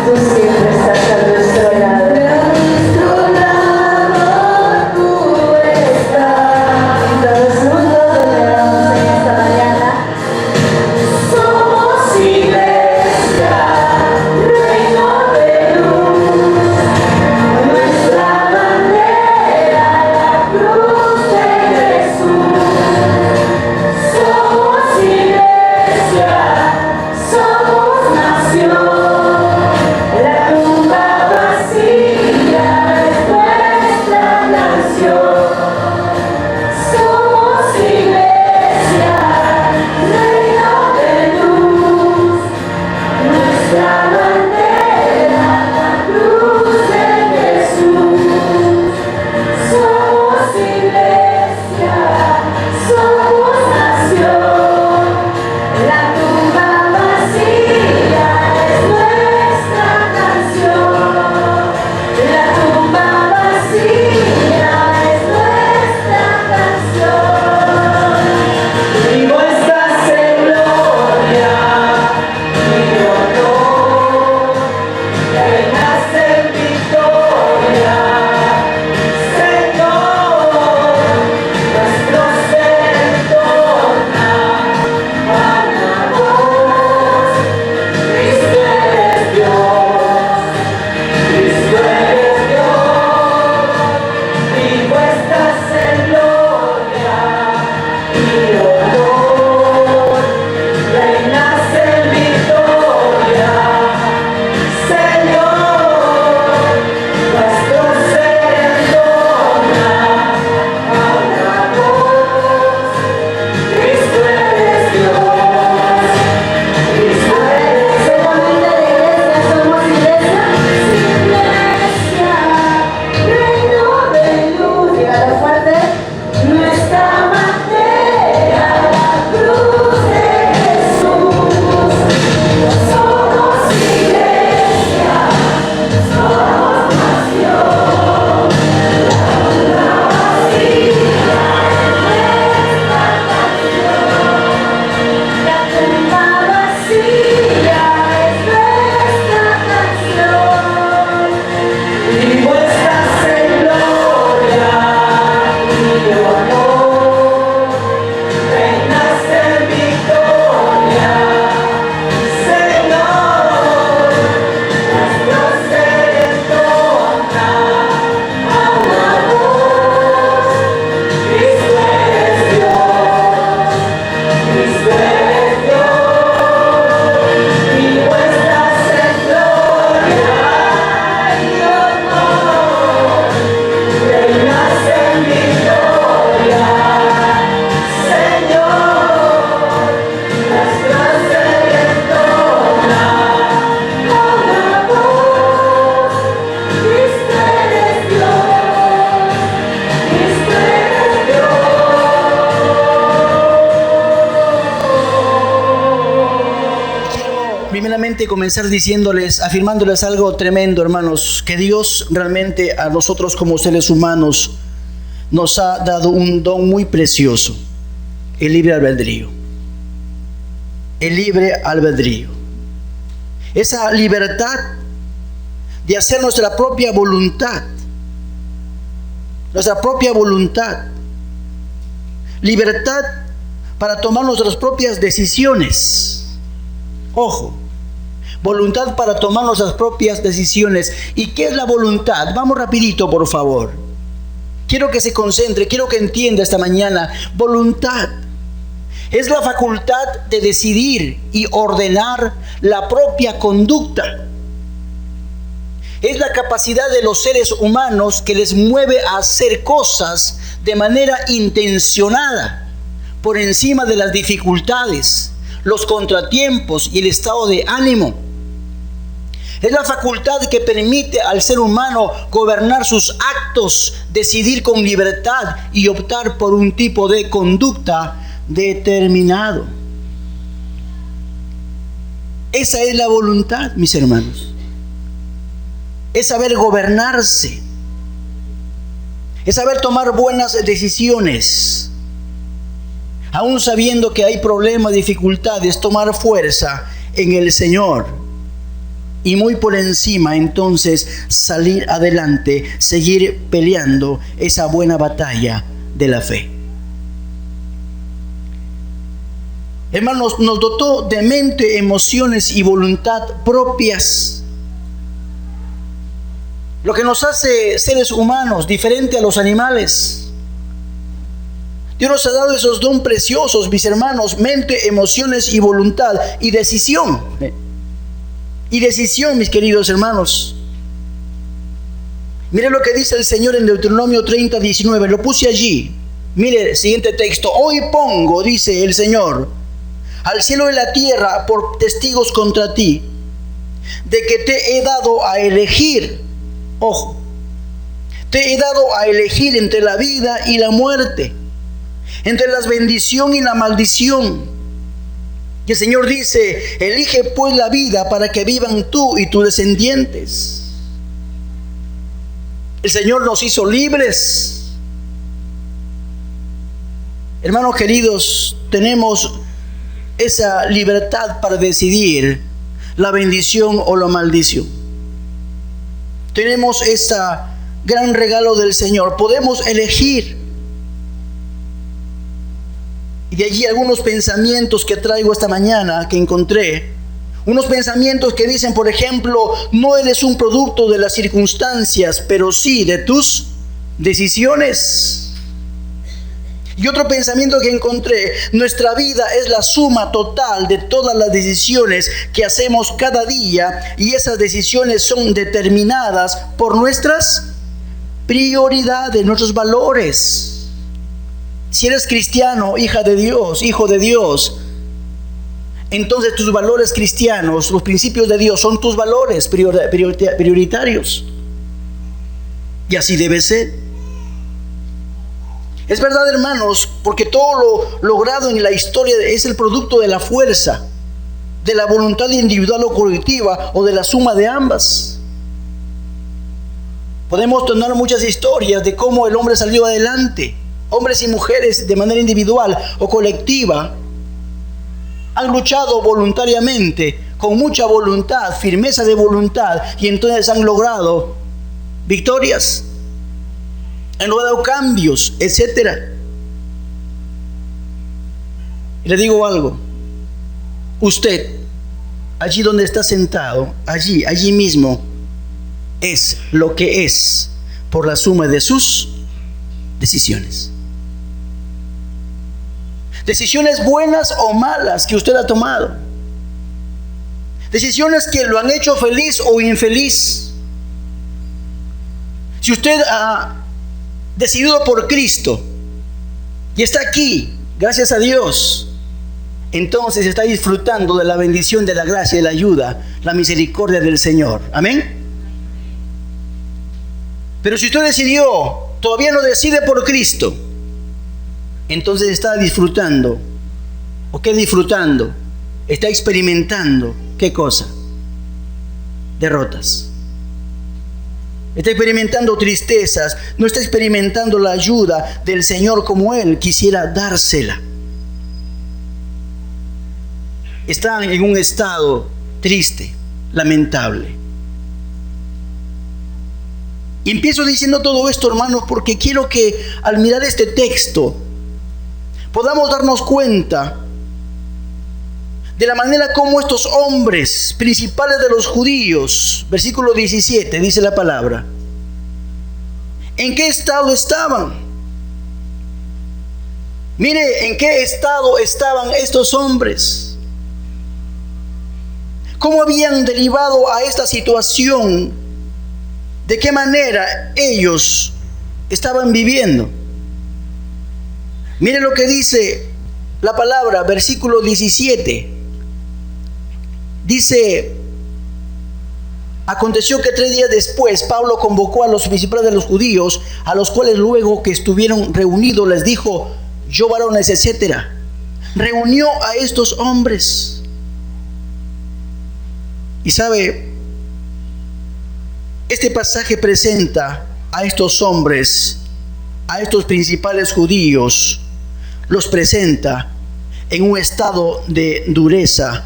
Tú siempre estás a nuestro lado. primeramente comenzar diciéndoles, afirmándoles algo tremendo, hermanos, que Dios realmente a nosotros como seres humanos nos ha dado un don muy precioso, el libre albedrío. El libre albedrío. Esa libertad de hacer nuestra propia voluntad. Nuestra propia voluntad. Libertad para tomar nuestras propias decisiones. Ojo, voluntad para tomar nuestras propias decisiones. ¿Y qué es la voluntad? Vamos rapidito, por favor. Quiero que se concentre, quiero que entienda esta mañana. Voluntad es la facultad de decidir y ordenar la propia conducta. Es la capacidad de los seres humanos que les mueve a hacer cosas de manera intencionada, por encima de las dificultades, los contratiempos y el estado de ánimo. Es la facultad que permite al ser humano gobernar sus actos, decidir con libertad y optar por un tipo de conducta determinado. Esa es la voluntad, mis hermanos. Es saber gobernarse. Es saber tomar buenas decisiones. Aún sabiendo que hay problemas, dificultades, tomar fuerza en el Señor. Y muy por encima, entonces, salir adelante, seguir peleando esa buena batalla de la fe. Hermanos, nos dotó de mente, emociones y voluntad propias. Lo que nos hace seres humanos, diferente a los animales. Dios nos ha dado esos dones preciosos, mis hermanos, mente, emociones y voluntad y decisión. Y decisión, mis queridos hermanos. Mire lo que dice el Señor en Deuteronomio 30:19, lo puse allí. Mire el siguiente texto. Hoy pongo, dice el Señor, al cielo y la tierra por testigos contra ti, de que te he dado a elegir. Ojo, te he dado a elegir entre la vida y la muerte, entre la bendición y la maldición. Y el Señor dice, elige pues la vida para que vivan tú y tus descendientes. El Señor nos hizo libres. Hermanos queridos, tenemos esa libertad para decidir la bendición o la maldición. Tenemos ese gran regalo del Señor. Podemos elegir. Y de allí algunos pensamientos que traigo esta mañana, que encontré. Unos pensamientos que dicen, por ejemplo, no eres un producto de las circunstancias, pero sí de tus decisiones. Y otro pensamiento que encontré, nuestra vida es la suma total de todas las decisiones que hacemos cada día, y esas decisiones son determinadas por nuestras prioridades, nuestros valores. Si eres cristiano, hija de Dios, hijo de Dios, entonces tus valores cristianos, los principios de Dios son tus valores prioritarios. Y así debe ser. Es verdad, hermanos, porque todo lo logrado en la historia es el producto de la fuerza, de la voluntad individual o colectiva, o de la suma de ambas. Podemos tener muchas historias de cómo el hombre salió adelante. Hombres y mujeres de manera individual o colectiva han luchado voluntariamente, con mucha voluntad, firmeza de voluntad, y entonces han logrado victorias. Han logrado cambios, etc. Y le digo algo. Usted, allí donde está sentado, allí mismo, es lo que es por la suma de sus decisiones. Decisiones buenas o malas que usted ha tomado. Decisiones que lo han hecho feliz o infeliz. Si usted ha decidido por Cristo y está aquí, gracias a Dios, entonces está disfrutando de la bendición, de la gracia, de la ayuda, la misericordia del Señor. Amén. Pero si usted decidió, todavía no decide por Cristo, entonces está disfrutando. ¿O qué disfrutando? Está experimentando. ¿Qué cosa? derrotas. Está experimentando tristezas, no está experimentando la ayuda del Señor como Él quisiera dársela. Están en un estado triste, lamentable. Y empiezo diciendo todo esto, hermanos, porque quiero que al mirar este texto podamos darnos cuenta de la manera como estos hombres principales de los judíos, versículo 17, dice la palabra, ¿en qué estado estaban? Mire en qué estado estaban estos hombres. ¿Cómo habían derivado a esta situación? ¿De qué manera ellos estaban viviendo? Mire lo que dice la palabra, versículo 17. Dice, aconteció que 3 días después Pablo convocó a los principales de los judíos, a los cuales luego que estuvieron reunidos les dijo, yo varones, etcétera. Reunió a estos hombres. Y sabe, este pasaje presenta a estos hombres, a estos principales judíos, los presenta en un estado de dureza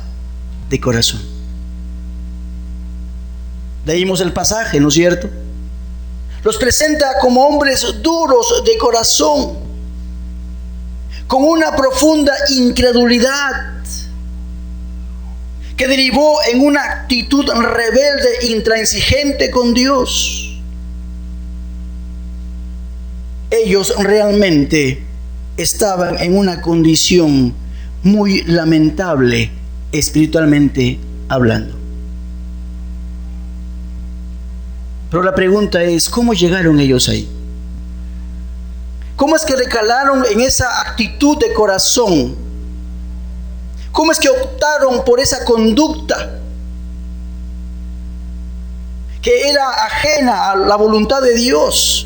de corazón. Leímos el pasaje, ¿no es cierto? Los presenta como hombres duros de corazón, con una profunda incredulidad que derivó en una actitud rebelde e intransigente con Dios. Ellos realmente estaban en una condición muy lamentable espiritualmente hablando. Pero la pregunta es, ¿cómo llegaron ellos ahí? ¿Cómo es que recalaron en esa actitud de corazón? ¿Cómo es que optaron por esa conducta que era ajena a la voluntad de Dios?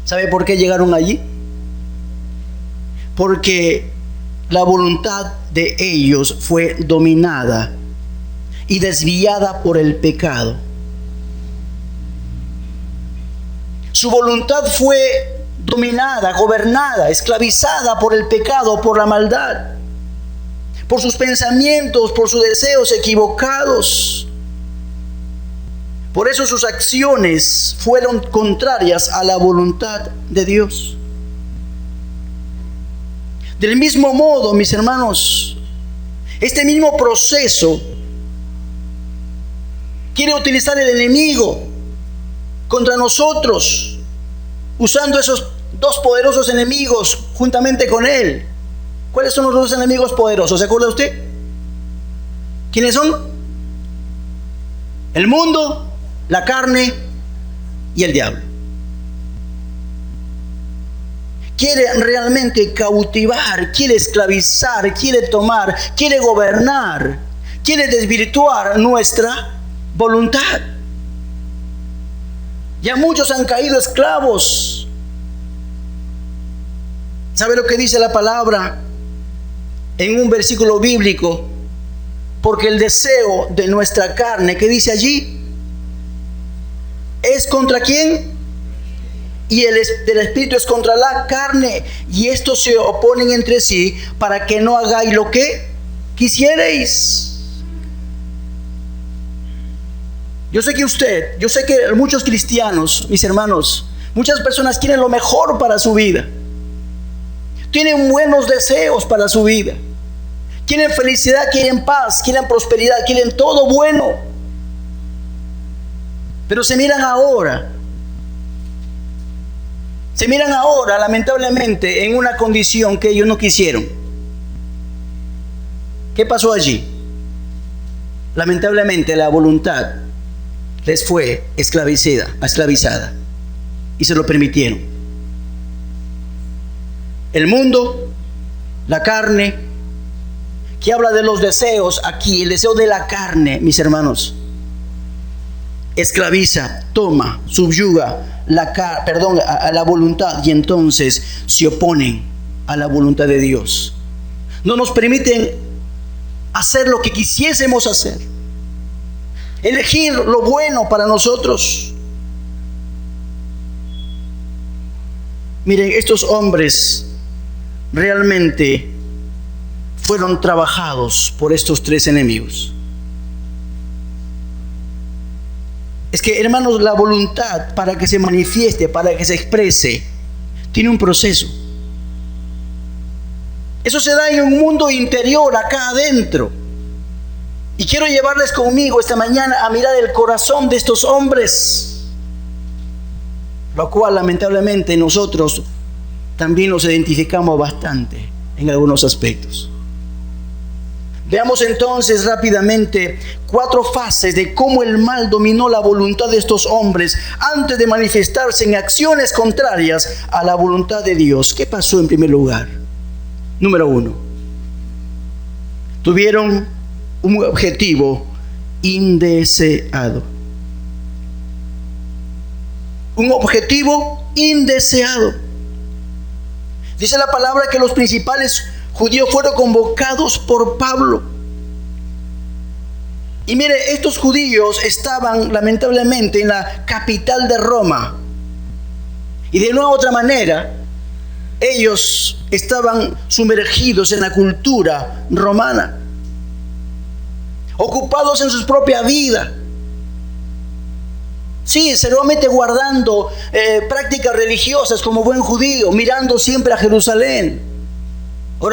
¿Sabe por qué llegaron allí? Porque la voluntad de ellos fue dominada y desviada por el pecado. Su voluntad fue dominada, gobernada, esclavizada por el pecado, por la maldad, por sus pensamientos, por sus deseos equivocados. Por eso sus acciones fueron contrarias a la voluntad de Dios. Del mismo modo, mis hermanos, este mismo proceso quiere utilizar el enemigo contra nosotros, usando esos dos poderosos enemigos juntamente con él. ¿Cuáles son los dos enemigos poderosos? ¿Se acuerda usted? ¿Quiénes son? El mundo, la carne y el diablo. Quiere realmente cautivar, quiere esclavizar, quiere tomar, quiere gobernar, quiere desvirtuar nuestra voluntad. Ya muchos han caído esclavos. ¿Sabe lo que dice la palabra en un versículo bíblico? Porque el deseo de nuestra carne, ¿qué dice allí? ¿Es contra quién? Y el del espíritu es contra la carne. Y estos se oponen entre sí para que no hagáis lo que quisierais. Yo sé que muchos cristianos, mis hermanos, muchas personas quieren lo mejor para su vida. Tienen buenos deseos para su vida. Quieren felicidad, quieren paz, quieren prosperidad, quieren todo bueno. Pero se miran ahora, lamentablemente, en una condición que ellos no quisieron. ¿Qué pasó allí? Lamentablemente la voluntad les fue esclavizada y se lo permitieron. El mundo, la carne, que habla de los deseos aquí, el deseo de la carne, mis hermanos, esclaviza, toma, subyuga a la voluntad, y entonces se oponen a la voluntad de Dios. No nos permiten hacer lo que quisiésemos hacer. elegir lo bueno para nosotros. Miren, estos hombres realmente fueron trabajados por estos tres enemigos. Es que, hermanos, la voluntad, para que se manifieste, para que se exprese, tiene un proceso. Eso se da en un mundo interior, acá adentro. Y quiero llevarles conmigo esta mañana a mirar el corazón de estos hombres, lo cual lamentablemente nosotros también nos identificamos bastante en algunos aspectos. Veamos entonces rápidamente 4 fases de cómo el mal dominó la voluntad de estos hombres antes de manifestarse en acciones contrarias a la voluntad de Dios. ¿Qué pasó en primer lugar? Número 1. Tuvieron un objetivo indeseado. Un objetivo indeseado. Dice la palabra que los principales judíos fueron convocados por Pablo. Y mire, estos judíos estaban lamentablemente en la capital de Roma. Y de una u otra manera, ellos estaban sumergidos en la cultura romana, ocupados en su propia vida. Sí, seguramente guardando prácticas religiosas como buen judío, mirando siempre a Jerusalén,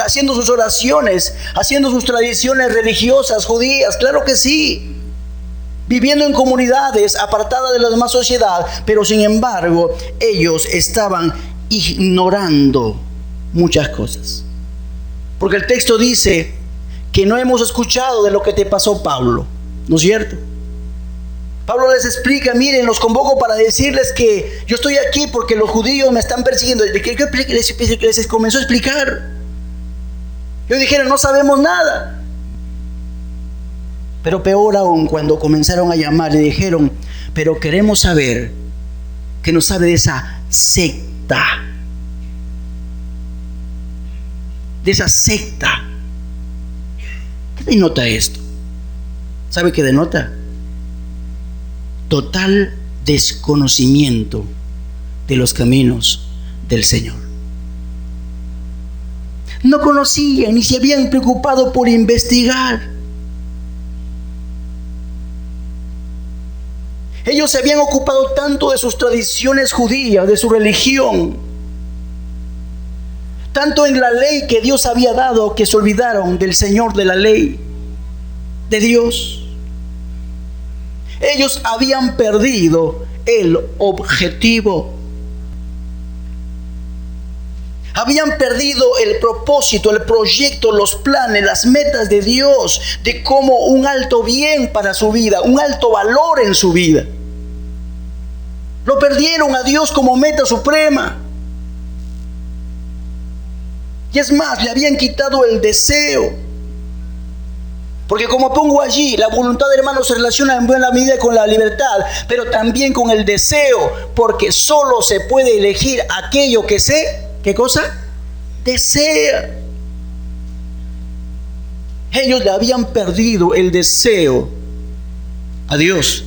haciendo sus oraciones, haciendo sus tradiciones religiosas judías, claro que sí, viviendo en comunidades apartadas de la demás sociedad, pero sin embargo ellos estaban ignorando muchas cosas. Porque el texto dice que no hemos escuchado de lo que te pasó, Pablo, ¿no es cierto? Pablo les explica, miren, los convoco para decirles que yo estoy aquí porque los judíos me están persiguiendo. Les comenzó a explicar. Ellos dijeron, no sabemos nada. Pero peor aún, cuando comenzaron a llamar, le dijeron, pero queremos saber qué nos sabe de esa secta. De esa secta. ¿Qué denota esto? ¿Sabe qué denota? Total desconocimiento de los caminos del Señor. No conocían ni se habían preocupado por investigar. Ellos se habían ocupado tanto de sus tradiciones judías, de su religión, tanto en la ley que Dios había dado, que se olvidaron del Señor, de la ley de Dios. Ellos habían perdido el objetivo. Habían perdido el propósito, el proyecto, los planes, las metas de Dios, de como un alto bien para su vida, un alto valor en su vida. Lo perdieron a Dios como meta suprema. Y es más, le habían quitado el deseo. Porque como pongo allí, la voluntad, hermanos, se relaciona en buena medida con la libertad, pero también con el deseo, porque solo se puede elegir aquello que ¿qué cosa? Desea. Ellos le habían perdido el deseo a Dios.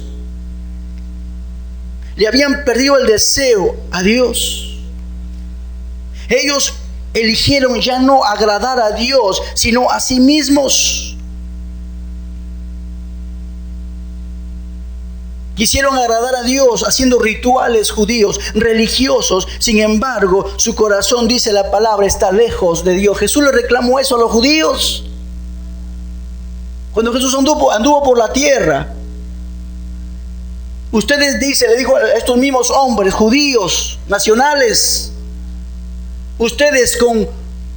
Le habían perdido el deseo a Dios. Ellos eligieron ya no agradar a Dios, sino a sí mismos. Quisieron agradar a Dios haciendo rituales judíos, religiosos. Sin embargo, su corazón, dice la palabra, está lejos de Dios. Jesús le reclamó eso a los judíos. Cuando Jesús anduvo por la tierra, ustedes le dijo a estos mismos hombres judíos, nacionales, ustedes con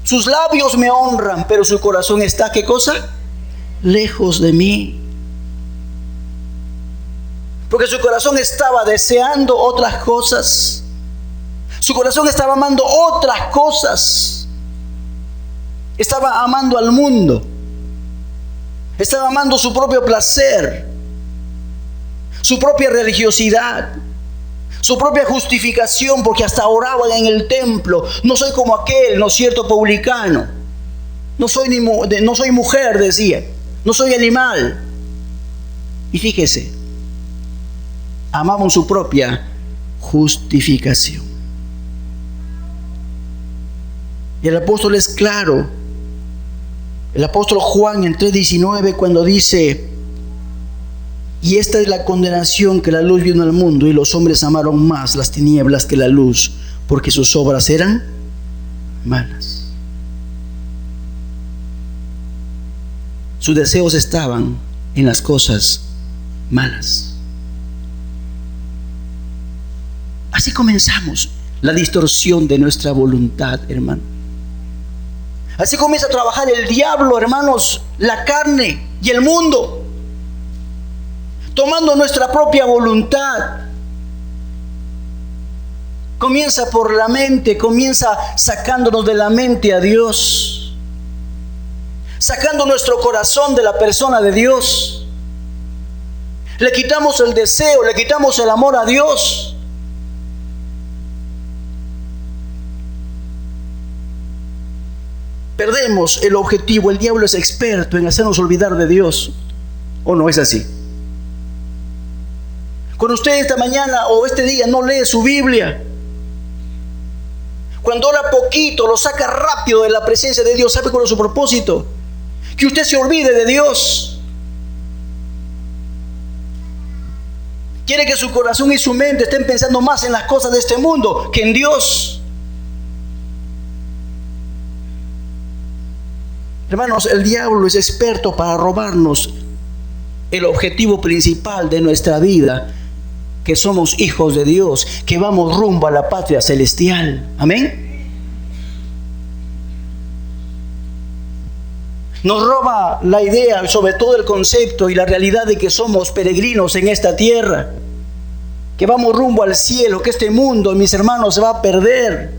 sus labios me honran, pero su corazón está, ¿qué cosa? Lejos de mí. Porque su corazón estaba deseando otras cosas. Su corazón estaba amando otras cosas. Estaba amando al mundo. Estaba amando su propio placer, su propia religiosidad, su propia justificación, porque hasta oraban en el templo. No soy como aquel, ¿no es cierto?, publicano. No soy mujer, decía. No soy animal. Y fíjese, amaban su propia justificación. Y el apóstol es claro. El apóstol Juan en 3:19 cuando dice: y esta es la condenación, que la luz vino al mundo y los hombres amaron más las tinieblas que la luz, porque sus obras eran malas. Sus deseos estaban en las cosas malas. Así comenzamos la distorsión de nuestra voluntad, hermano. Así comienza a trabajar el diablo, hermanos, la carne y el mundo, tomando nuestra propia voluntad. Comienza por la mente, comienza sacándonos de la mente a Dios, sacando nuestro corazón de la persona de Dios. Le quitamos el deseo, le quitamos el amor a Dios. Perdemos el objetivo. El diablo es experto en hacernos olvidar de Dios. ¿O no es así? Cuando usted esta mañana o este día no lee su Biblia, cuando ora poquito, lo saca rápido de la presencia de Dios, ¿sabe cuál es su propósito? Que usted se olvide de Dios. Quiere que su corazón y su mente estén pensando más en las cosas de este mundo que en Dios. Hermanos, el diablo es experto para robarnos el objetivo principal de nuestra vida, que somos hijos de Dios, que vamos rumbo a la patria celestial. Amén. Nos roba la idea, sobre todo el concepto y la realidad de que somos peregrinos en esta tierra, que vamos rumbo al cielo, que este mundo, mis hermanos, se va a perder,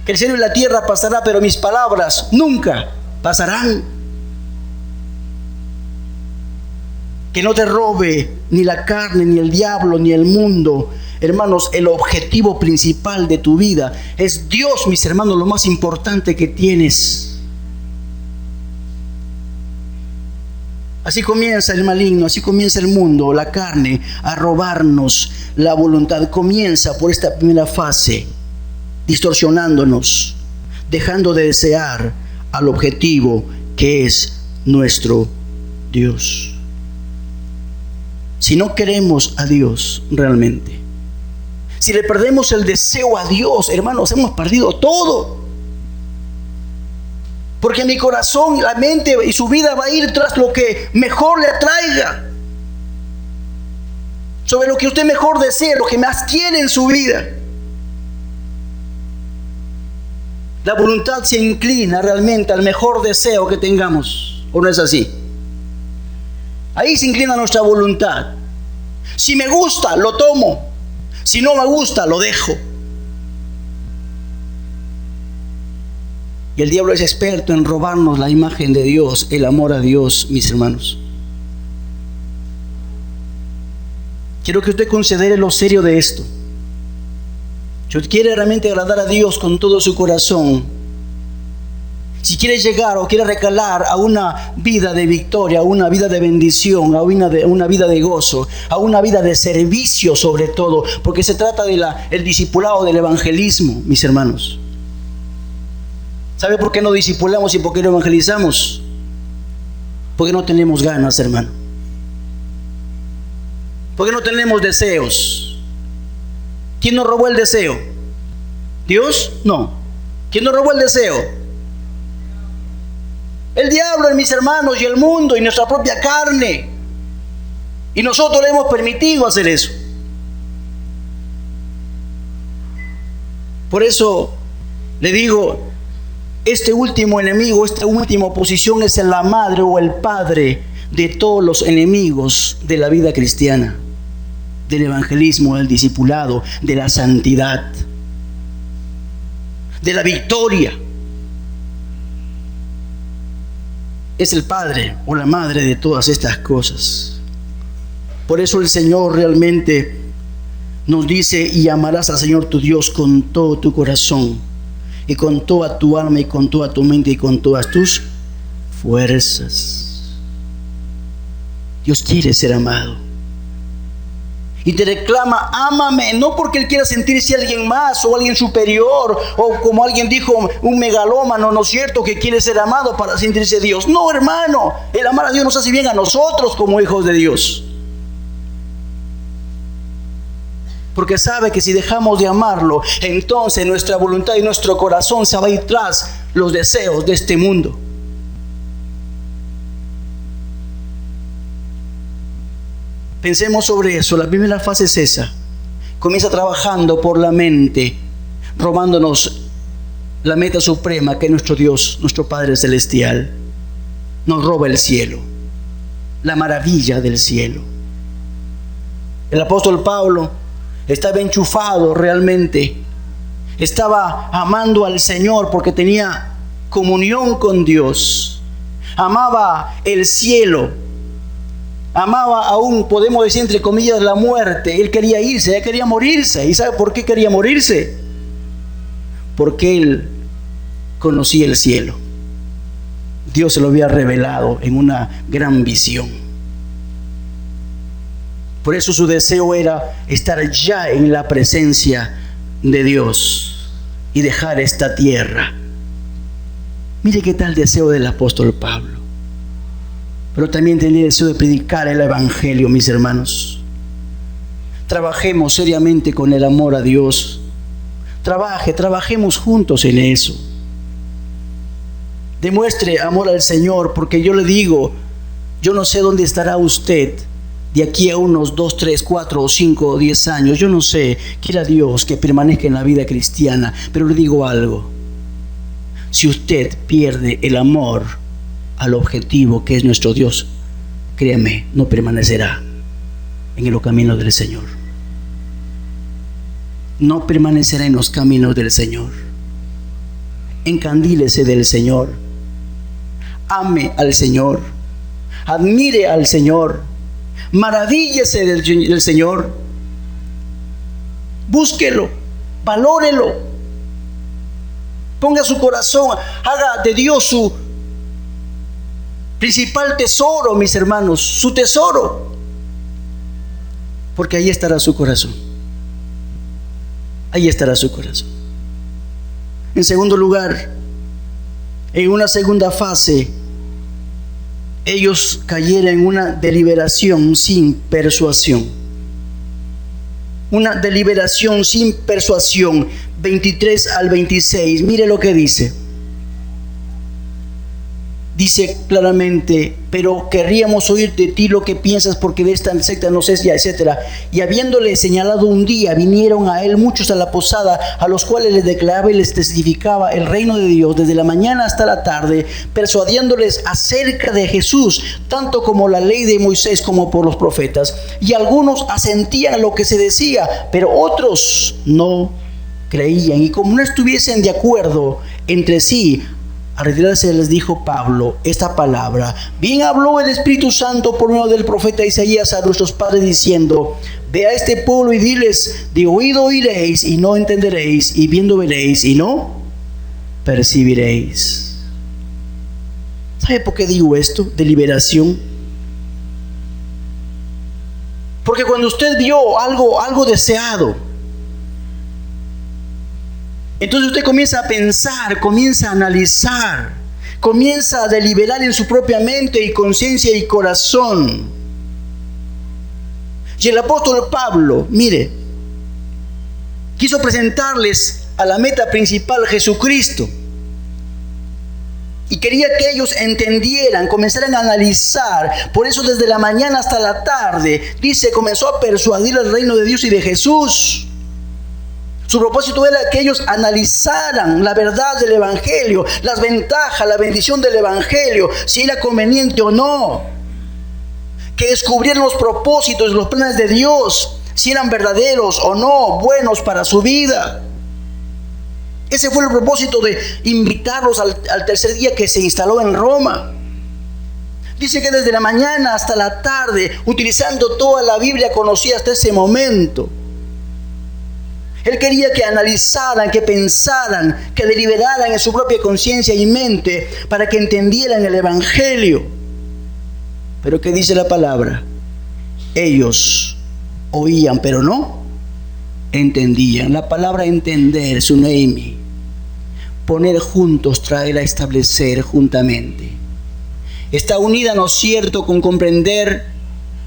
que el cielo y la tierra pasará, pero mis palabras nunca pasarán. Que no te robe ni la carne, ni el diablo, ni el mundo. Hermanos, el objetivo principal de tu vida es Dios, mis hermanos, lo más importante que tienes. Así comienza el maligno, así comienza el mundo, la carne, a robarnos la voluntad. Comienza por esta primera fase, distorsionándonos, dejando de desear al objetivo que es nuestro Dios. Si no queremos a Dios realmente, si le perdemos el deseo a Dios, hermanos, hemos perdido todo. Porque mi corazón, la mente y su vida va a ir tras lo que mejor le atraiga, sobre lo que usted mejor desea, lo que más quiere en su vida. La voluntad se inclina realmente al mejor deseo que tengamos, ¿o no es así? Ahí se inclina nuestra voluntad. Si me gusta, lo tomo. Si no me gusta, lo dejo. Y el diablo es experto en robarnos la imagen de Dios, el amor a Dios, mis hermanos. Quiero que usted considere lo serio de esto. Si usted quiere realmente agradar a Dios con todo su corazón, si quiere llegar o quiere recalar a una vida de victoria, a una vida de bendición, a una vida de gozo, a una vida de servicio sobre todo, porque se trata del discipulado, del evangelismo, mis hermanos. ¿Sabe por qué no discipulamos y por qué no evangelizamos? Porque no tenemos ganas, hermano. Porque no tenemos deseos. ¿Quién nos robó el deseo? ¿Dios? No. ¿Quién nos robó el deseo? El diablo, mis hermanos, y el mundo, y nuestra propia carne. Y nosotros le hemos permitido hacer eso. Por eso le digo, este último enemigo, esta última oposición es la madre o el padre de todos los enemigos de la vida cristiana, del evangelismo, del discipulado, de la santidad, de la victoria. Es el padre o la madre de todas estas cosas. Por eso el Señor realmente nos dice: y amarás al Señor tu Dios con todo tu corazón, y con toda tu alma, y con toda tu mente, y con todas tus fuerzas. Dios quiere ser amado. Y te reclama, ámame, no porque Él quiera sentirse alguien más o alguien superior, o como alguien dijo, un megalómano, ¿no es cierto?, que quiere ser amado para sentirse Dios. No, hermano, el amar a Dios nos hace bien a nosotros como hijos de Dios. Porque sabe que si dejamos de amarlo, entonces nuestra voluntad y nuestro corazón se va a ir tras los deseos de este mundo. Pensemos sobre eso. La primera fase es esa. Comienza trabajando por la mente, robándonos la meta suprema que es nuestro Dios, nuestro Padre Celestial. Nos roba el cielo, la maravilla del cielo. El apóstol Pablo estaba enchufado realmente. Estaba amando al Señor porque tenía comunión con Dios. Amaba el cielo. Amaba aún, podemos decir entre comillas, la muerte. Él quería irse, él quería morirse. ¿Y sabe por qué quería morirse? Porque él conocía el cielo. Dios se lo había revelado en una gran visión. Por eso su deseo era estar ya en la presencia de Dios y dejar esta tierra. Mire qué tal deseo del apóstol Pablo. Pero también tenía el deseo de predicar el evangelio, mis hermanos. Trabajemos seriamente con el amor a Dios. Trabajemos juntos en eso. Demuestre amor al Señor, porque yo le digo, yo no sé dónde estará usted de aquí a unos 2, 3, 4 o 5 o 10 años. Yo no sé, quiera Dios que permanezca en la vida cristiana, pero le digo algo. Si usted pierde el amor al objetivo que es nuestro Dios, créame, no permanecerá en los caminos del Señor. No permanecerá en los caminos del Señor. Encandílese del Señor. Ame al Señor. Admire al Señor. Maravíllese del Señor. Búsquelo. Valórelo. Ponga su corazón. Haga de Dios su principal tesoro, mis hermanos, su tesoro, porque ahí estará su corazón. Ahí estará su corazón. En segundo lugar, en una segunda fase, ellos cayeron en una deliberación sin persuasión. Una deliberación sin persuasión. 23 al 26, mire lo que dice. Dice claramente, pero querríamos oír de ti lo que piensas, porque de esta secta no sé ya, etc. Y habiéndole señalado un día, vinieron a él muchos a la posada, a los cuales les declaraba y les testificaba el reino de Dios desde la mañana hasta la tarde, persuadiéndoles acerca de Jesús, tanto como la ley de Moisés como por los profetas. Y algunos asentían a lo que se decía, pero otros no creían. Y como no estuviesen de acuerdo entre sí, al retirarse les dijo Pablo esta palabra: bien habló el Espíritu Santo por medio del profeta Isaías a nuestros padres diciendo: ve a este pueblo y diles, de oído oiréis y no entenderéis, y viendo veréis y no percibiréis. ¿Sabe por qué digo esto? Deliberación. Porque cuando usted vio algo deseado, entonces usted comienza a pensar, comienza a analizar, comienza a deliberar en su propia mente y conciencia y corazón. Y el apóstol Pablo, mire, quiso presentarles a la meta principal, Jesucristo. Y quería que ellos entendieran, comenzaran a analizar. Por eso desde la mañana hasta la tarde, dice, comenzó a persuadir el reino de Dios y de Jesús. Su propósito era que ellos analizaran la verdad del Evangelio, las ventajas, la bendición del Evangelio, si era conveniente o no. Que descubrieran los propósitos, los planes de Dios, si eran verdaderos o no, buenos para su vida. Ese fue el propósito de invitarlos al tercer día que se instaló en Roma. Dice que desde la mañana hasta la tarde, utilizando toda la Biblia conocida hasta ese momento, él quería que analizaran, que pensaran, que deliberaran en su propia conciencia y mente para que entendieran el Evangelio. Pero ¿qué dice la palabra? Ellos oían, pero no entendían. La palabra entender, suneimi, poner juntos, traer a establecer juntamente. Está unida, ¿no es cierto?, con comprender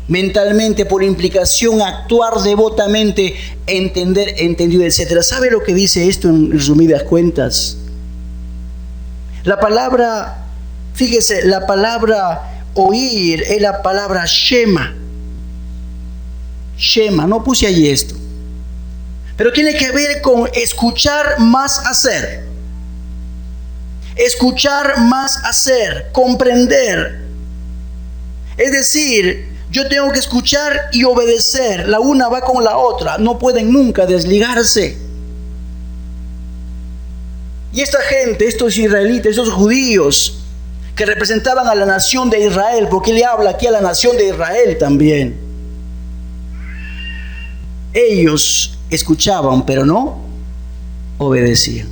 mentalmente, por implicación, actuar devotamente, entender, entendido, etc. ¿Sabe lo que dice esto en resumidas cuentas? La palabra, fíjese, la palabra oír es la palabra shema. Shema, no puse allí esto. Pero tiene que ver con escuchar más hacer. Escuchar más hacer, comprender. Es decir, yo tengo que escuchar y obedecer. La una va con la otra. No pueden nunca desligarse. Y esta gente, estos israelitas, estos judíos que representaban a la nación de Israel, porque le habla aquí a la nación de Israel también. Ellos escuchaban, pero no obedecían.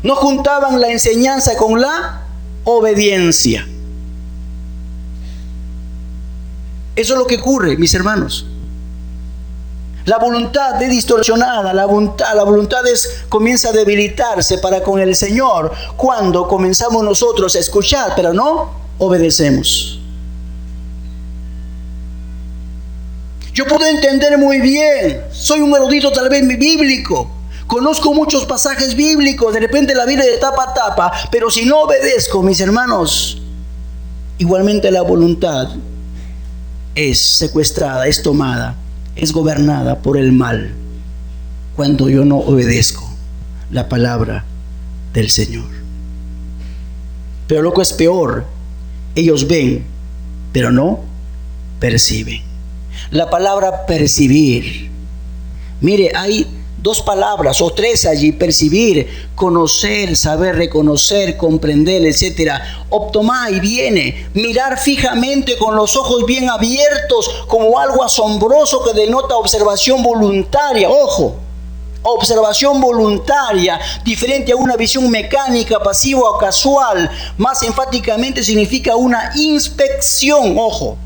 No juntaban la enseñanza con la obediencia. Eso es lo que ocurre, mis hermanos. La voluntad es distorsionada, la voluntad comienza a debilitarse para con el Señor cuando comenzamos nosotros a escuchar, pero no obedecemos. Yo puedo entender muy bien, soy un erudito tal vez bíblico, conozco muchos pasajes bíblicos, de repente la Biblia de tapa a tapa, pero si no obedezco, mis hermanos, igualmente la voluntad es secuestrada, es tomada, es gobernada por el mal cuando yo no obedezco la palabra del Señor. Pero lo que es peor, ellos ven, pero no perciben. La palabra percibir, mire, hay dos palabras o tres allí: percibir, conocer, saber reconocer, comprender, etcétera. Optomai viene, mirar fijamente con los ojos bien abiertos, como algo asombroso que denota observación voluntaria. Ojo, observación voluntaria, diferente a una visión mecánica, pasiva o casual. Más enfáticamente significa una inspección, ojo,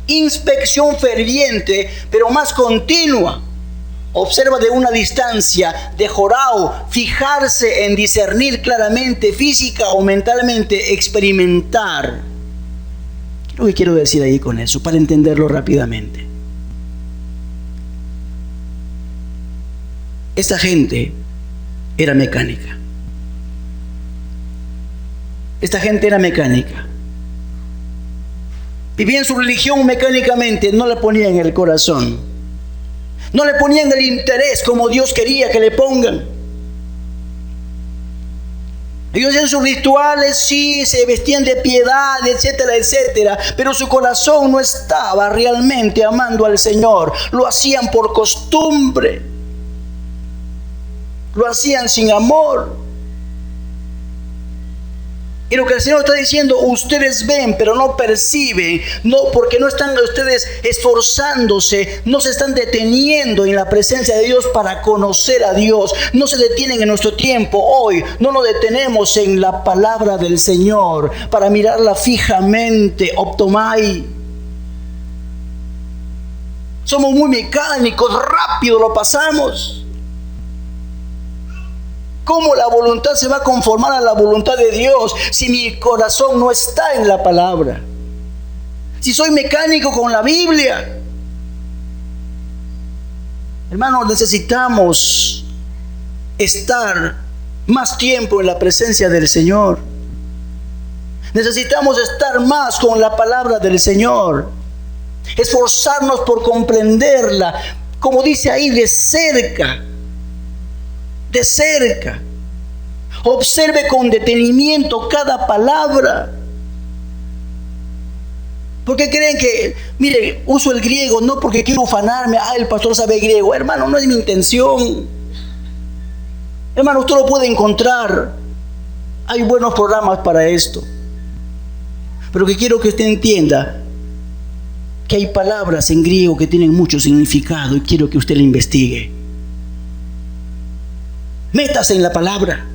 inspección ferviente, pero más continua. Observa de una distancia, de jorao, fijarse en discernir claramente, física o mentalmente, experimentar. ¿Qué es lo que quiero decir ahí con eso? Para entenderlo rápidamente. Esta gente era mecánica. Esta gente era mecánica. Vivían su religión mecánicamente, no la ponían en el corazón. No le ponían el interés como Dios quería que le pongan. Ellos hacían sus rituales, sí, se vestían de piedad, etcétera, etcétera. Pero su corazón no estaba realmente amando al Señor. Lo hacían por costumbre. Lo hacían sin amor. Y lo que el Señor está diciendo, ustedes ven, pero no perciben, no, porque no están ustedes esforzándose, no se están deteniendo en la presencia de Dios para conocer a Dios, no se detienen en nuestro tiempo hoy, no nos detenemos en la palabra del Señor para mirarla fijamente, optomai. Somos muy mecánicos, rápido lo pasamos. ¿Cómo la voluntad se va a conformar a la voluntad de Dios si mi corazón no está en la palabra? Si soy mecánico con la Biblia. Hermanos, necesitamos estar más tiempo en la presencia del Señor. Necesitamos estar más con la palabra del Señor. Esforzarnos por comprenderla, como dice ahí, de cerca. De cerca. Observe con detenimiento cada palabra. ¿Por qué creen que, mire, uso el griego no porque quiero ufanarme? El pastor sabe griego. Hermano, no es mi intención. Hermano, usted lo puede encontrar. Hay buenos programas para esto. Pero que quiero que usted entienda que hay palabras en griego que tienen mucho significado y quiero que usted lo investigue. Métase en la palabra.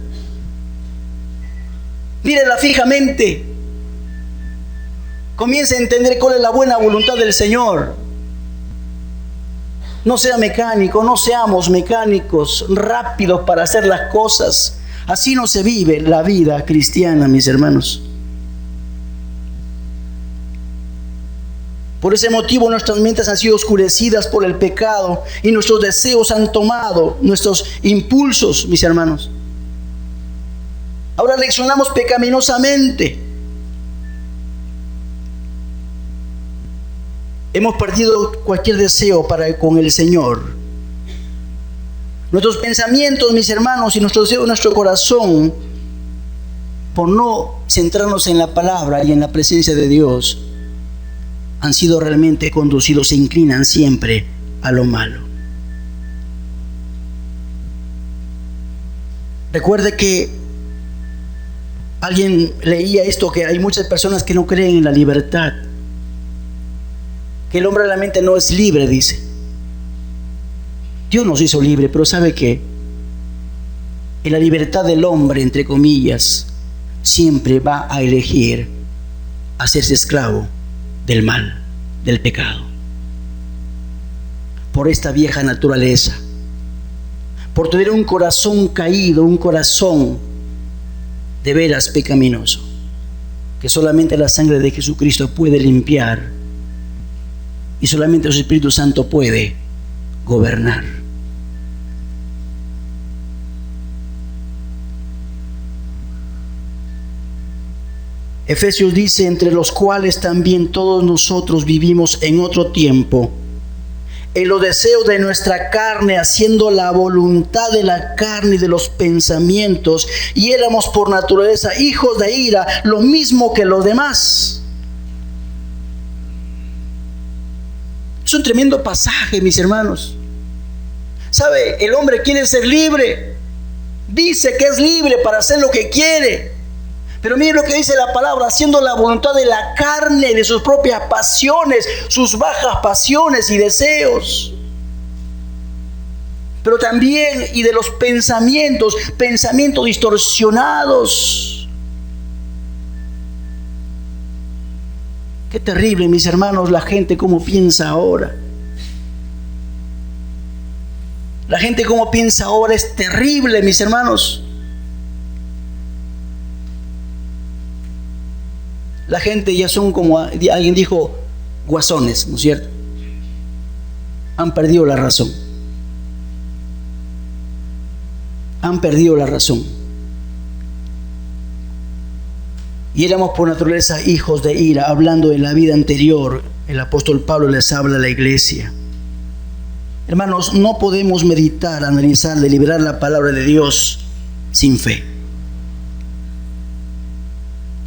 Mírela fijamente. Comience a entender cuál es la buena voluntad del Señor. No sea mecánico, no seamos mecánicos, rápidos para hacer las cosas. Así no se vive la vida cristiana, mis hermanos. Por ese motivo nuestras mentes han sido oscurecidas por el pecado y nuestros deseos han tomado nuestros impulsos, mis hermanos. Ahora reaccionamos pecaminosamente. Hemos perdido cualquier deseo para con el Señor. Nuestros pensamientos, mis hermanos, y nuestro deseo de nuestro corazón, por no centrarnos en la palabra y en la presencia de Dios, han sido realmente conducidos, se inclinan siempre a lo malo. Recuerde que alguien leía esto, que hay muchas personas que no creen en la libertad, que el hombre realmente no es libre, dice. Dios nos hizo libre, pero ¿sabe qué? En la libertad del hombre, entre comillas, siempre va a elegir hacerse esclavo del mal, del pecado, por esta vieja naturaleza, por tener un corazón caído, un corazón de veras pecaminoso, que solamente la sangre de Jesucristo puede limpiar y solamente su Espíritu Santo puede gobernar. Efesios dice, entre los cuales también todos nosotros vivimos en otro tiempo, en los deseos de nuestra carne, haciendo la voluntad de la carne y de los pensamientos, y éramos por naturaleza hijos de ira, lo mismo que los demás. Es un tremendo pasaje, mis hermanos. ¿Sabe? El hombre quiere ser libre. Dice que es libre para hacer lo que quiere. Pero mire lo que dice la palabra, haciendo la voluntad de la carne, de sus propias pasiones, sus bajas pasiones y deseos. Pero también y de los pensamientos distorsionados. Qué terrible, mis hermanos, la gente cómo piensa ahora. La gente cómo piensa ahora es terrible, mis hermanos. La gente ya son, como alguien dijo, guasones, ¿no es cierto? Han perdido la razón. Han perdido la razón. Y éramos por naturaleza hijos de ira. Hablando de la vida anterior, el apóstol Pablo les habla a la iglesia. Hermanos, no podemos meditar, analizar, deliberar la palabra de Dios sin fe.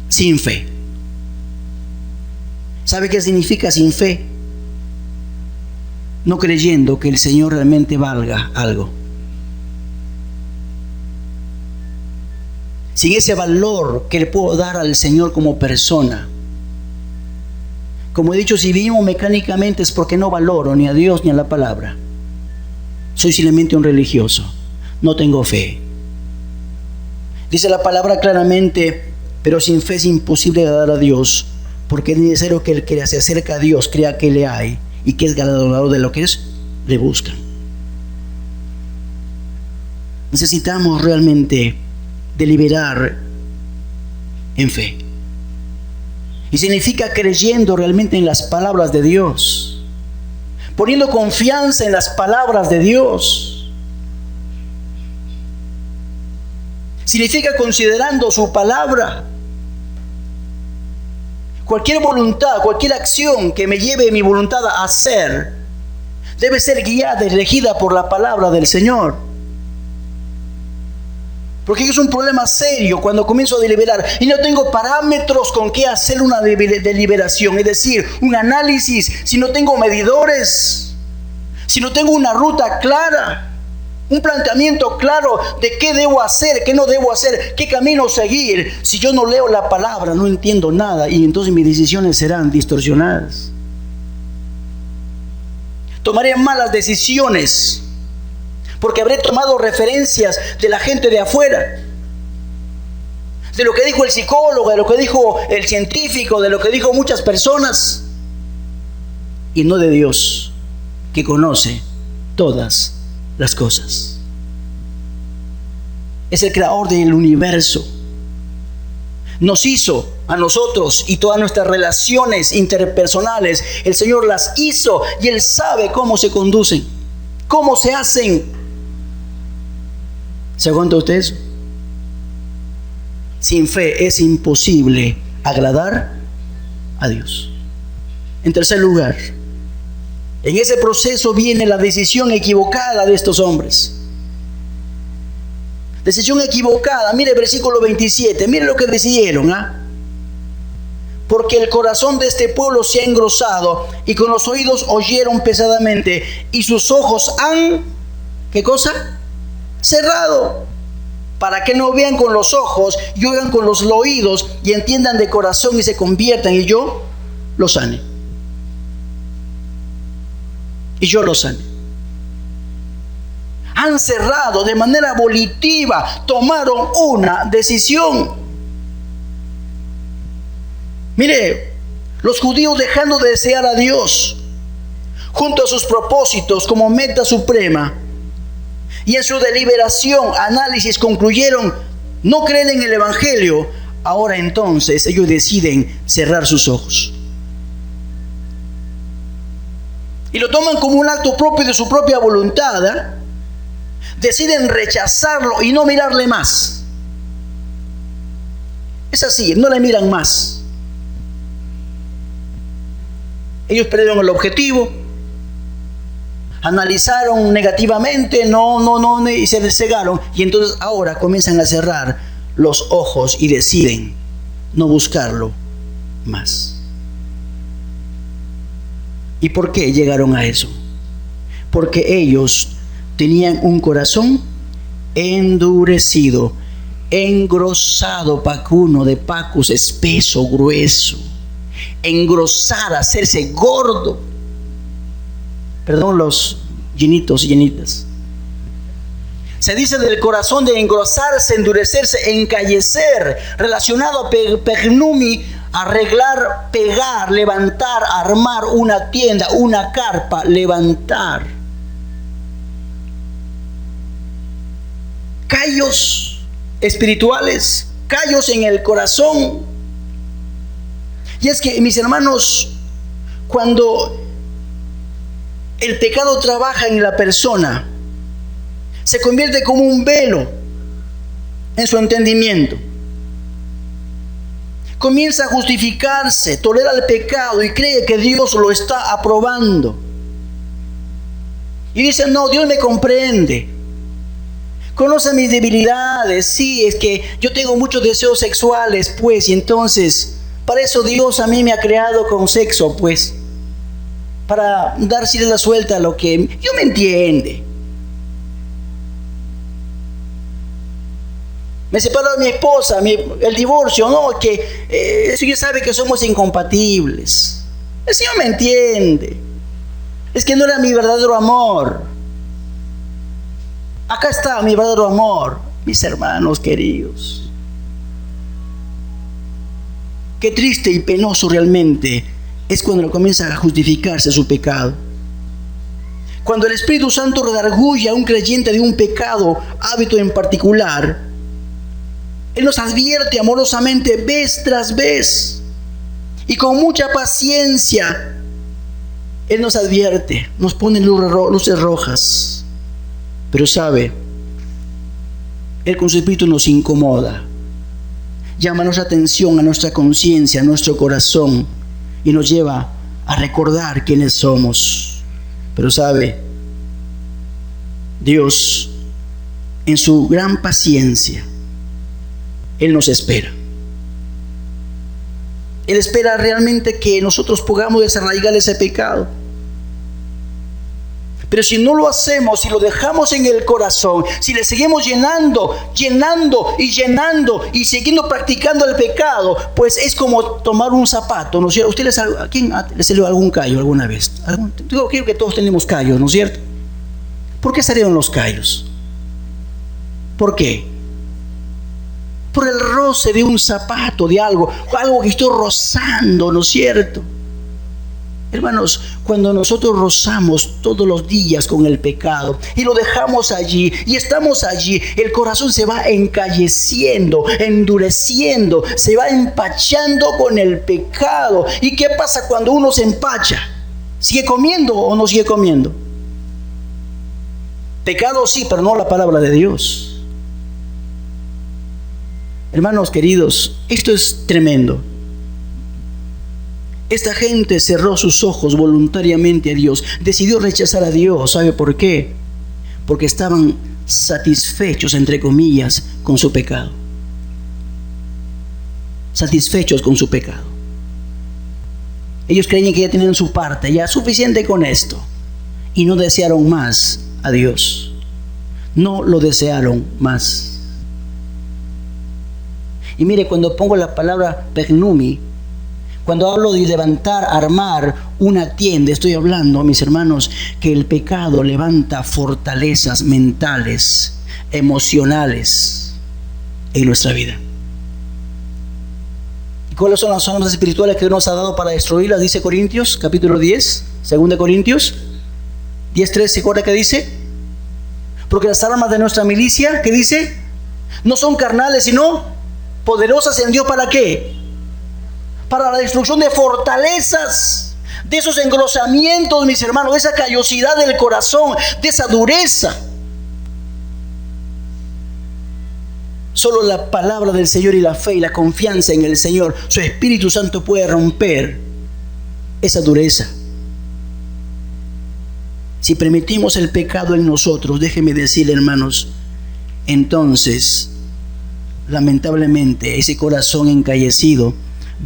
Sin fe. ¿Sabe qué significa sin fe? No creyendo que el Señor realmente valga algo. Sin ese valor que le puedo dar al Señor como persona. Como he dicho, si vivimos mecánicamente es porque no valoro ni a Dios ni a la palabra. Soy simplemente un religioso. No tengo fe. Dice la palabra claramente, pero sin fe es imposible agradar a Dios. Porque es necesario que el que se acerca a Dios crea que le hay y que es galardonador de lo que le buscan. Necesitamos realmente deliberar en fe. Y significa creyendo realmente en las palabras de Dios, poniendo confianza en las palabras de Dios. Significa considerando su palabra. Cualquier voluntad, cualquier acción que me lleve mi voluntad a hacer, debe ser guiada y regida por la palabra del Señor. Porque es un problema serio cuando comienzo a deliberar y no tengo parámetros con qué hacer una deliberación, es decir, un análisis, si no tengo medidores, si no tengo una ruta clara, un planteamiento claro de qué debo hacer, qué no debo hacer, qué camino seguir. Si yo no leo la palabra, no entiendo nada y entonces mis decisiones serán distorsionadas. Tomaré malas decisiones porque habré tomado referencias de la gente de afuera. de lo que dijo el psicólogo, de lo que dijo el científico, de lo que dijo muchas personas, y no de Dios, que conoce todas las cosas. Es el creador del universo. Nos hizo a nosotros y todas nuestras relaciones interpersonales. El Señor las hizo y Él sabe cómo se conducen, cómo se hacen. ¿Se aguanta usted eso? Sin fe es imposible agradar a Dios. En tercer lugar, en ese proceso viene la decisión equivocada de estos hombres. Decisión equivocada. Mire el versículo 27. Mire lo que decidieron. Porque el corazón de este pueblo se ha engrosado y con los oídos oyeron pesadamente y sus ojos han, ¿qué cosa? Cerrado. Para que no vean con los ojos y oigan con los oídos y entiendan de corazón y se conviertan y yo los sane. Y yo los sane. Han cerrado de manera volitiva, tomaron una decisión. Mire, los judíos dejando de desear a Dios junto a sus propósitos como meta suprema, y en su deliberación, análisis, concluyeron no creer en el Evangelio. Ahora entonces ellos deciden cerrar sus ojos y lo toman como un acto propio de su propia voluntad. Deciden rechazarlo y no mirarle más. Es así, no le miran más. Ellos perdieron el objetivo, analizaron negativamente, y se cegaron. Y entonces ahora comienzan a cerrar los ojos y deciden no buscarlo más. ¿Y por qué llegaron a eso? Porque ellos tenían un corazón endurecido, engrosado, pacuno, de pacus, espeso, grueso. Engrosar, hacerse gordo. Perdón los llenitos y llenitas. Se dice del corazón de engrosarse, endurecerse, encallecer, relacionado a pernumi, arreglar, pegar, levantar, armar una tienda, una carpa, levantar. Callos espirituales, callos en el corazón. Y es que, mis hermanos, cuando el pecado trabaja en la persona, se convierte como un velo en su entendimiento. Comienza a justificarse, tolera el pecado y cree que Dios lo está aprobando. Y dice, no, Dios me comprende. Conoce mis debilidades. Sí, es que yo tengo muchos deseos sexuales, pues, y entonces, para eso Dios a mí me ha creado con sexo, pues, para dar la suelta a lo que Dios me entiende. Me separó de mi esposa, el divorcio, no, que el Señor sabe que somos incompatibles. El Señor me entiende. Es que no era mi verdadero amor. Acá está mi verdadero amor, mis hermanos queridos. Qué triste y penoso realmente es cuando comienza a justificarse su pecado. Cuando el Espíritu Santo redarguye a un creyente de un pecado, hábito en particular, Él nos advierte amorosamente vez tras vez y con mucha paciencia. Él nos advierte, nos pone luces rojas. Pero sabe, Él con su Espíritu nos incomoda, llama nuestra atención a nuestra conciencia, a nuestro corazón y nos lleva a recordar quiénes somos. Pero sabe, Dios en su gran paciencia, Él nos espera. Él espera realmente que nosotros podamos desarraigar ese pecado. Pero si no lo hacemos, si lo dejamos en el corazón, si le seguimos llenando y siguiendo practicando el pecado, pues es como tomar un zapato, ¿no es cierto? ¿A quién le salió algún callo alguna vez? Yo creo que todos tenemos callos, ¿no es cierto? ¿Por qué salieron los callos? ¿Por qué? por el roce de un zapato, de algo que estoy rozando, ¿no es cierto? Hermanos, cuando nosotros rozamos todos los días con el pecado y lo dejamos allí y estamos allí, el corazón se va encalleciendo, endureciendo, se va empachando con el pecado. ¿Y qué pasa cuando uno se empacha? ¿Sigue comiendo o no sigue comiendo? Pecado sí, pero no la palabra de Dios. Hermanos queridos, esto es tremendo. Esta gente cerró sus ojos voluntariamente a Dios, decidió rechazar a Dios. ¿Sabe por qué? Porque estaban satisfechos, entre comillas, con su pecado. Satisfechos con su pecado. Ellos creían que ya tenían su parte, ya suficiente con esto. Y no desearon más a Dios. No lo desearon más. Y mire, cuando pongo la palabra pernumi, cuando hablo de levantar, armar una tienda, estoy hablando, mis hermanos, que el pecado levanta fortalezas mentales, emocionales en nuestra vida. ¿Y cuáles son las armas espirituales que Dios nos ha dado para destruirlas? Dice Corintios, capítulo 10, 2 Corintios 10:3, ¿se acuerda que dice? Porque las armas de nuestra milicia, ¿qué dice? No son carnales, sino poderosas en Dios. ¿Para qué? Para la destrucción de fortalezas, de esos engrosamientos, mis hermanos, de esa callosidad del corazón, de esa dureza. Solo la palabra del Señor y la fe y la confianza en el Señor, su Espíritu Santo, puede romper esa dureza. Si permitimos el pecado en nosotros, déjenme decirle, hermanos, entonces lamentablemente ese corazón encallecido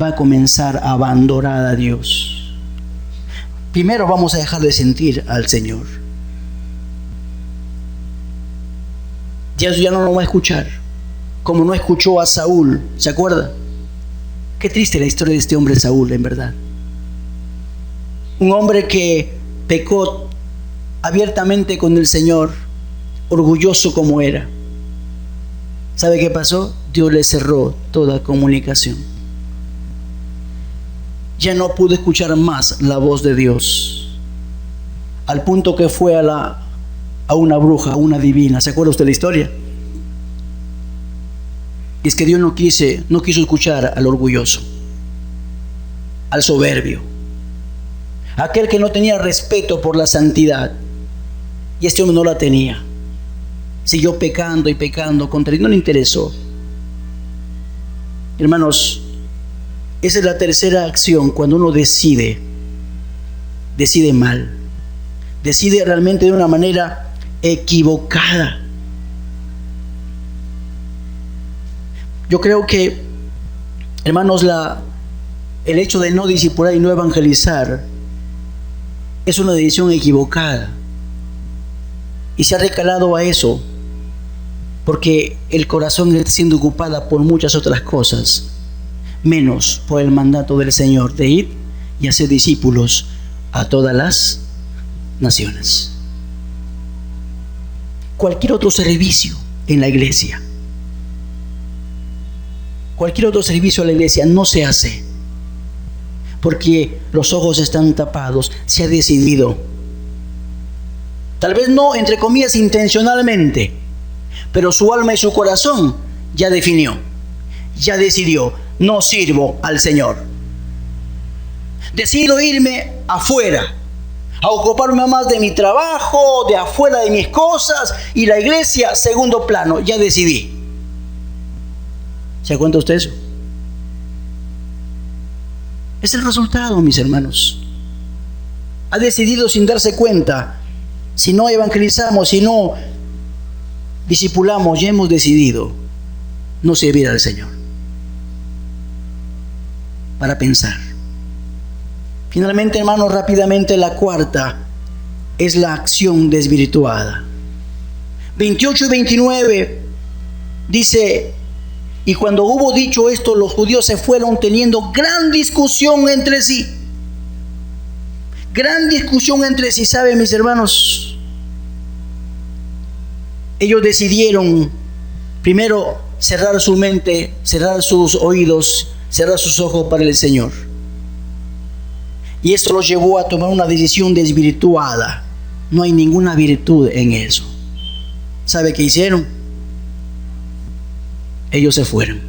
va a comenzar a abandonar a Dios. Primero vamos a dejar de sentir al Señor. Ya no lo va a escuchar, como no escuchó a Saúl. ¿Se acuerda? Qué triste la historia de este hombre Saúl, en verdad. Un hombre que pecó abiertamente con el Señor, orgulloso como era. ¿Sabe qué pasó? Dios le cerró toda comunicación. Ya no pudo escuchar más la voz de Dios, al punto que fue a una bruja, a una divina. ¿Se acuerda usted de la historia? Y es que Dios no quiso escuchar al orgulloso, al soberbio, aquel que no tenía respeto por la santidad. Y este hombre no la tenía. Siguió pecando y pecando contra él, no le interesó. Hermanos, esa es la tercera acción, cuando uno decide mal, decide realmente de una manera equivocada. Yo creo que, hermanos, el hecho de no discipular y no evangelizar es una decisión equivocada. Y se ha recalado a eso, porque el corazón está siendo ocupada por muchas otras cosas, menos por el mandato del Señor de ir y hacer discípulos a todas las naciones. Cualquier otro servicio en la iglesia, cualquier otro servicio a la iglesia no se hace, porque los ojos están tapados. Se ha decidido, tal vez no, entre comillas, intencionalmente, pero su alma y su corazón ya definió, ya decidió: no sirvo al Señor. Decido irme afuera, a ocuparme más de mi trabajo, de afuera de mis cosas, y la iglesia, segundo plano. Ya decidí. ¿Se da cuenta usted eso? Es el resultado, mis hermanos. Ha decidido sin darse cuenta. Si no evangelizamos, si no discipulamos, ya hemos decidido no servir al Señor. Para pensar. Finalmente, hermanos, rápidamente, la cuarta es la acción desvirtuada. 28 y 29 dice: y cuando hubo dicho esto, los judíos se fueron teniendo gran discusión entre sí. Gran discusión entre sí. ¿Saben, mis hermanos? Ellos decidieron primero cerrar su mente, cerrar sus oídos, cerrar sus ojos para el Señor. Y esto los llevó a tomar una decisión desvirtuada. No hay ninguna virtud en eso. ¿Sabe qué hicieron? Ellos se fueron.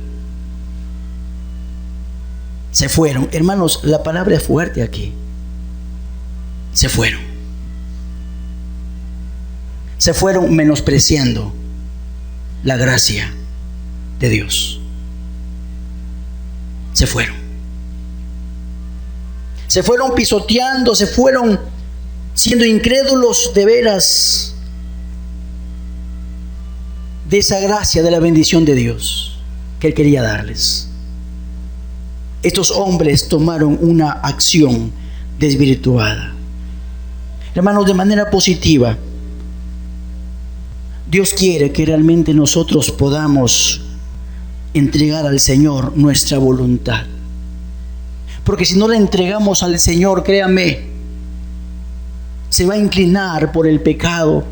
Se fueron. Hermanos, la palabra es fuerte aquí. Se fueron. Se fueron menospreciando la gracia de Dios. Se fueron. Se fueron pisoteando, se fueron siendo incrédulos de veras de esa gracia, de la bendición de Dios que Él quería darles. Estos hombres tomaron una acción desvirtuada. Hermanos, de manera positiva, Dios quiere que realmente nosotros podamos entregar al Señor nuestra voluntad. Porque si no la entregamos al Señor, créame, se va a inclinar por el pecado.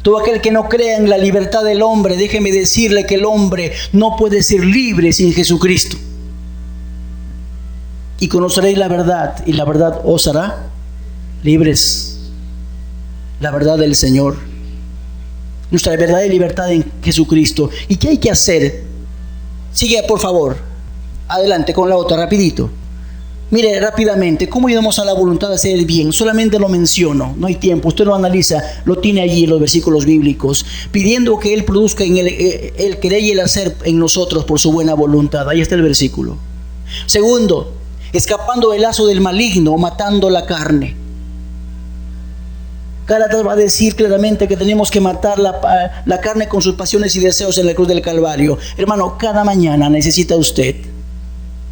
Todo aquel que no crea en la libertad del hombre, déjeme decirle que el hombre no puede ser libre sin Jesucristo. Y conoceréis la verdad, y la verdad os hará libres. La verdad del Señor. Nuestra verdadera libertad en Jesucristo. ¿Y qué hay que hacer? Sigue, por favor. Adelante con la otra, rapidito. Mire rápidamente, ¿cómo llegamos a la voluntad de hacer el bien? Solamente lo menciono, no hay tiempo, usted lo analiza, lo tiene allí en los versículos bíblicos, pidiendo que Él produzca en el querer y el hacer en nosotros por su buena voluntad. Ahí está el versículo. Segundo, escapando del lazo del maligno, matando la carne. Gálatas va a decir claramente que tenemos que matar la carne con sus pasiones y deseos en la cruz del Calvario. Hermano, cada mañana necesita usted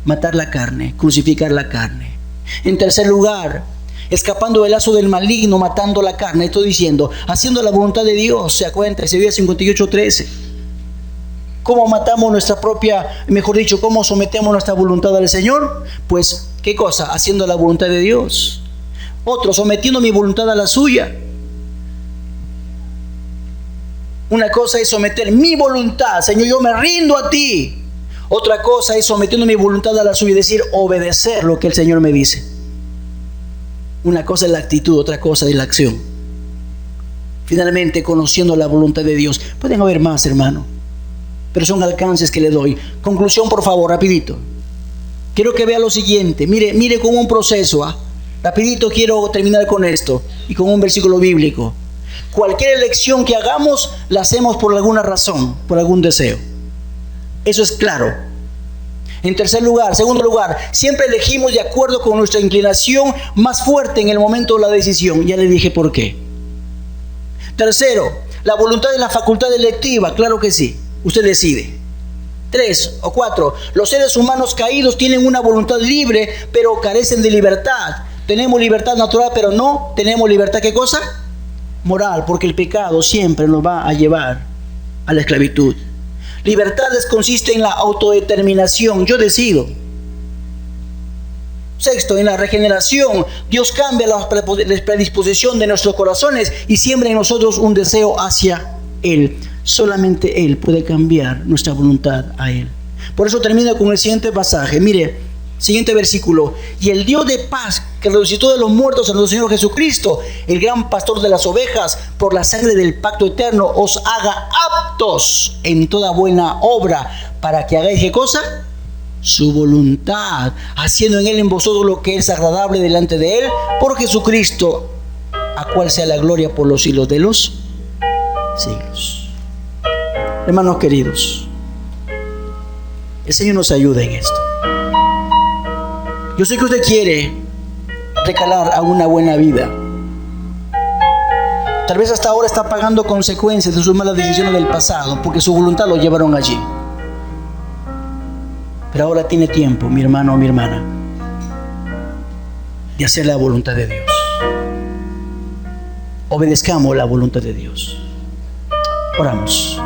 matar la carne, crucificar la carne. En tercer lugar, escapando del lazo del maligno, matando la carne. Estoy diciendo, haciendo la voluntad de Dios. ¿Se acuerda? Isaías 58:13. ¿Cómo matamos nuestra propia, mejor dicho, cómo sometemos nuestra voluntad al Señor? Pues, ¿qué cosa? Haciendo la voluntad de Dios. Otro, sometiendo mi voluntad a la suya. Una cosa es someter mi voluntad. Señor, yo me rindo a ti. Otra cosa es sometiendo mi voluntad a la suya, es decir, obedecer lo que el Señor me dice. Una cosa es la actitud, otra cosa es la acción. Finalmente, conociendo la voluntad de Dios. Pueden haber más, hermano, pero son alcances que le doy. Conclusión, por favor, rapidito. Quiero que vea lo siguiente. Mire como un proceso. Rapidito quiero terminar con esto y con un versículo bíblico. Cualquier elección que hagamos, la hacemos por alguna razón, por algún deseo. Eso es claro. Segundo lugar, siempre elegimos de acuerdo con nuestra inclinación más fuerte en el momento de la decisión. Ya le dije por qué. Tercero, la voluntad es la facultad electiva. Claro que sí, usted decide. 3 o 4, los seres humanos caídos tienen una voluntad libre, pero carecen de libertad. Tenemos libertad natural, pero no tenemos libertad, ¿qué cosa? Moral, porque el pecado siempre nos va a llevar a la esclavitud. Libertad consiste en la autodeterminación. Yo decido. Sexto, en la regeneración, Dios cambia la predisposición de nuestros corazones y siembra en nosotros un deseo hacia Él. Solamente Él puede cambiar nuestra voluntad a Él. Por eso termino con el siguiente pasaje. Mire, siguiente versículo. Y el Dios de paz, que resucitó de los muertos a nuestro Señor Jesucristo, el gran pastor de las ovejas, por la sangre del pacto eterno, os haga aptos en toda buena obra, para que hagáis ¿qué cosa? Su voluntad, haciendo en Él en vosotros lo que es agradable delante de Él, por Jesucristo, a cual sea la gloria por los siglos de los siglos. Hermanos queridos, el Señor nos ayuda en esto. Yo sé que usted quiere recalar a una buena vida. Tal vez hasta ahora está pagando consecuencias de sus malas decisiones del pasado, porque su voluntad lo llevaron allí. Pero ahora tiene tiempo, mi hermano o mi hermana, de hacer la voluntad de Dios. Obedezcamos la voluntad de Dios. Oramos.